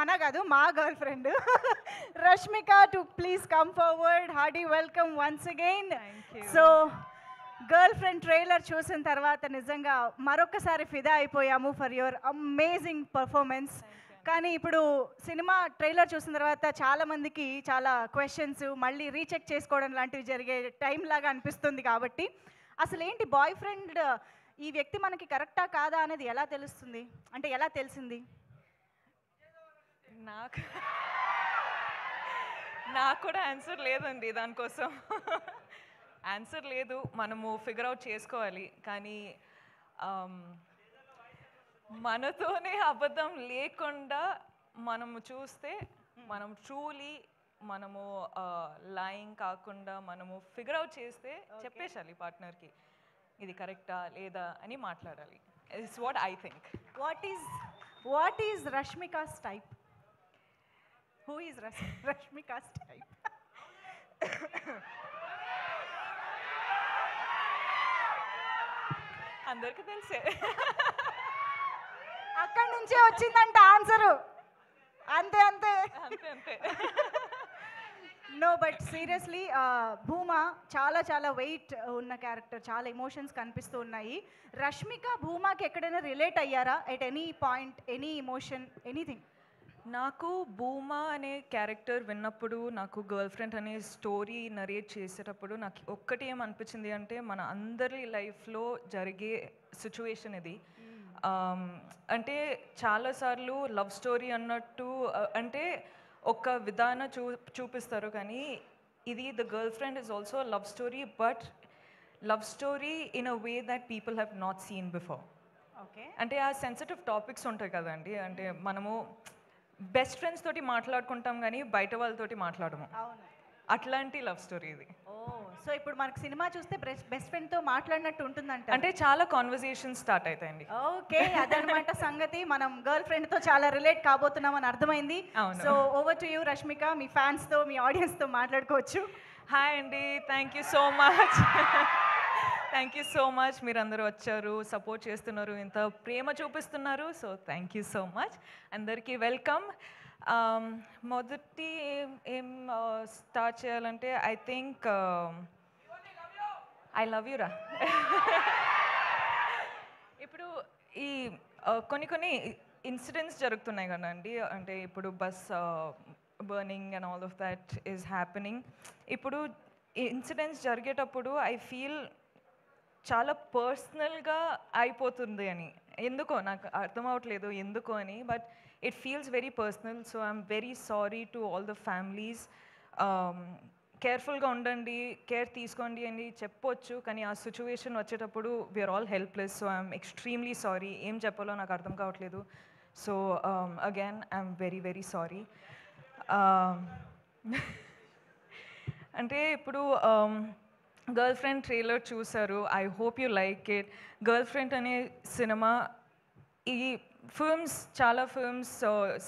మన కాదు మా girl friend Rashmika to please come forward. Hardy welcome once again. So girl friend trailer చూసిన తర్వాత నిజంగా మరొకసారి ఫిదా అయిపోయాము ఫర్ యువర్ అమేజింగ్ పర్ఫార్మెన్స్. కానీ ఇప్పుడు సినిమా ట్రైలర్ చూసిన తర్వాత చాలామందికి చాలా క్వశ్చన్స్ మళ్ళీ రీచెక్ చేసుకోవడం లాంటివి జరిగే టైం లాగా అనిపిస్తుంది. కాబట్టి అసలు ఏంటి బాయ్ ఫ్రెండ్ ఈ వ్యక్తి మనకి కరెక్టా కాదా అనేది ఎలా తెలుస్తుంది, అంటే ఎలా తెలిసింది? నాకు కూడా ఆన్సర్ లేదండి దానికోసం. ఆన్సర్ లేదు, మనము ఫిగర్ అవుట్ చేసుకోవాలి. కానీ మనతోనే అబద్ధం లేకుండా మనము చూస్తే మనం ట్రూలీ మనము లైయింగ్ కాకుండా మనము ఫిగర్ అవుట్ చేస్తే చెప్పేసాలి పార్ట్నర్కి ఇది కరెక్టా లేదా అని మాట్లాడాలి. It's what I think. What is Rashmika's type? Who is Rashmika's type? అందరికీ తెలిసే. అక్కడి నుంచే వచ్చిందంట ఆన్సరు. అంతే అంతే అంతే అంతే. నో బట్ సీరియస్లీ భూమా చాలా చాలా వెయిట్ ఉన్న క్యారెక్టర్, చాలా ఎమోషన్స్ కనిపిస్తూ ఉన్నాయి. రష్మిక భూమాకి ఎక్కడైనా రిలేట్ అయ్యారా at any point, any emotion, anything? నాకు భూమా అనే క్యారెక్టర్ విన్నప్పుడు, నాకు గర్ల్ ఫ్రెండ్ అనే స్టోరీ నరేట్ చేసేటప్పుడు నాకు ఒక్కటి ఏమనిపించింది అంటే మన అందరి లైఫ్లో జరిగే సిచ్యువేషన్ ఇది. అంటే చాలాసార్లు లవ్ స్టోరీ అన్నట్టు అంటే ఒక విధానం చూపిస్తారు, కానీ ఇది the girl friend is also love story, but love story in a way that people have not seen before. Okay, అంటే ఆ సెన్సిటివ్ టాపిక్స్ ఉంటాయి కదండి, అంటే మనము బెస్ట్ ఫ్రెండ్స్ తోటి మాట్లాడుకుంటాం కానీ బయట వాళ్ళతోటి మాట్లాడము. అవును, అట్లాంటి లవ్ స్టోరీ ఇది. సో ఇప్పుడు మనకు సినిమా చూస్తే బెస్ట్ ఫ్రెండ్తో మాట్లాడినట్టు ఉంటుందంట. అంటే చాలా కాన్వర్సేషన్ స్టార్ట్ అవుతాయండి. ఓకే, అదనమాట సంగతి. మనం గర్ల్ ఫ్రెండ్తో చాలా రిలేట్ కాబోతున్నాం అని అర్థమైంది. So over to you Rashmika, మీ ఫ్యాన్స్తో మీ ఆడియన్స్తో మాట్లాడుకోవచ్చు. హాయ్ అండి, thank you so much. Thank you so much, మీరు అందరూ వచ్చారు, సపోర్ట్ చేస్తున్నారు, ఇంత ప్రేమ చూపిస్తున్నారు. So thank you so much, అందరికీ వెల్కమ్. మొదటి ఏం స్టార్ట్ చేయాలంటే I think I love you రా. ఇప్పుడు ఈ కొన్ని ఇన్సిడెంట్స్ జరుగుతున్నాయి కదండి, అంటే ఇప్పుడు bus burning and all of that is happening. ఇప్పుడు ఇన్సిడెంట్స్ జరిగేటప్పుడు ఐ ఫీల్ చాలా పర్సనల్గా అయిపోతుంది అని, ఎందుకో నాకు అర్థం అవ్వట్లేదు ఎందుకో అని, but it feels very personal. So I'm very sorry to all the families. కేర్ఫుల్గా ఉండండి, కేర్ తీసుకోండి అని చెప్పొచ్చు, కానీ ఆ సిచ్యువేషన్ వచ్చేటప్పుడు we're all helpless. So I'm extremely sorry, ఏం చెప్పాలో నాకు అర్థం కావట్లేదు. So again I'm very very sorry. అంటే ఇప్పుడు గర్ల్ ఫ్రెండ్ ట్రైలర్ చూసారు, I hope you like it. Girlfriend అనే సినిమా, ఈ ఫిల్మ్స్ చాలా ఫిల్మ్స్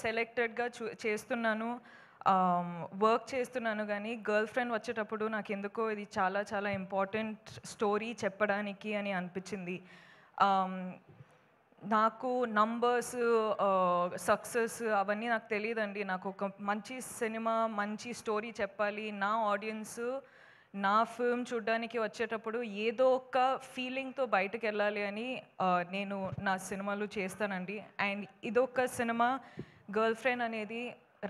సెలెక్టెడ్గా చేస్తున్నాను, వర్క్ చేస్తున్నాను, కానీ గర్ల్ ఫ్రెండ్ వచ్చేటప్పుడు నాకు ఎందుకో ఇది చాలా చాలా ఇంపార్టెంట్ స్టోరీ చెప్పడానికి అని అనిపించింది. నాకు నంబర్స్ సక్సెస్ అవన్నీ నాకు తెలియదండి. నాకు ఒక మంచి సినిమా మంచి స్టోరీ చెప్పాలి, నా ఆడియన్స్ నా ఫిల్మ్ చూడడానికి వచ్చేటప్పుడు ఏదో ఒక ఫీలింగ్తో బయటకు వెళ్ళాలి అని నేను నా సినిమాలు చేస్తానండి. అండ్ ఇదొక సినిమా, గర్ల్ ఫ్రెండ్ అనేది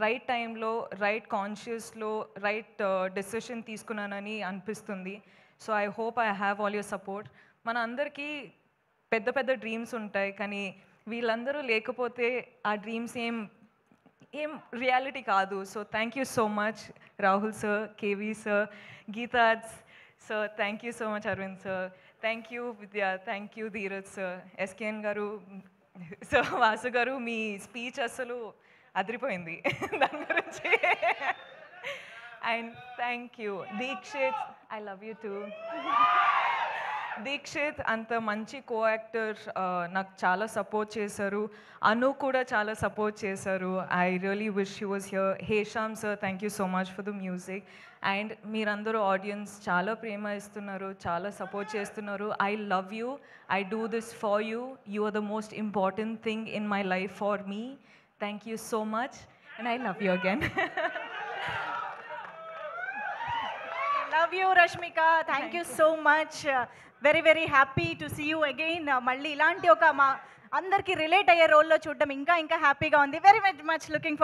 రైట్ టైంలో రైట్ కాన్షియస్లో రైట్ డెసిషన్ తీసుకున్నానని అనిపిస్తుంది. So I hope I have all your support. మన అందరికీ పెద్ద పెద్ద డ్రీమ్స్ ఉంటాయి, కానీ వీళ్ళందరూ లేకపోతే ఆ డ్రీమ్స్ ఏం రియాలిటీ కాదు. So thank you so much Rahul sir, KV sir, గీతాజ్ sir, thank you so much Aravind sir, thank you Vidya, thank you Dheeraj sir, SKN గారు, సో వాసు గారు, మీ స్పీచ్ అసలు అదిరిపోయింది దాని గురించి. And thank you Deekshith, I love you too. Deekshith అంత మంచి కో యాక్టర్, నాకు చాలా సపోర్ట్ చేశారు. అను కూడా చాలా సపోర్ట్ చేశారు. I really wish you was here. Hesham sir, thank you so much for the music. And మీరందరూ ఆడియన్స్ చాలా ప్రేమ ఇస్తున్నారు, చాలా సపోర్ట్ చేస్తున్నారు. I love you, I do this for you. You are the most important thing in my life for me. Thank you so much. And I love you again. Love you Rashmika, thank you so much. Very very happy to see you again. మళ్ళీ ఇలాంటి ఒక మా అందరికీ relate అయ్యే రోల్లో చూడడం ఇంకా ఇంకా హ్యాపీగా ఉంది. Very much looking for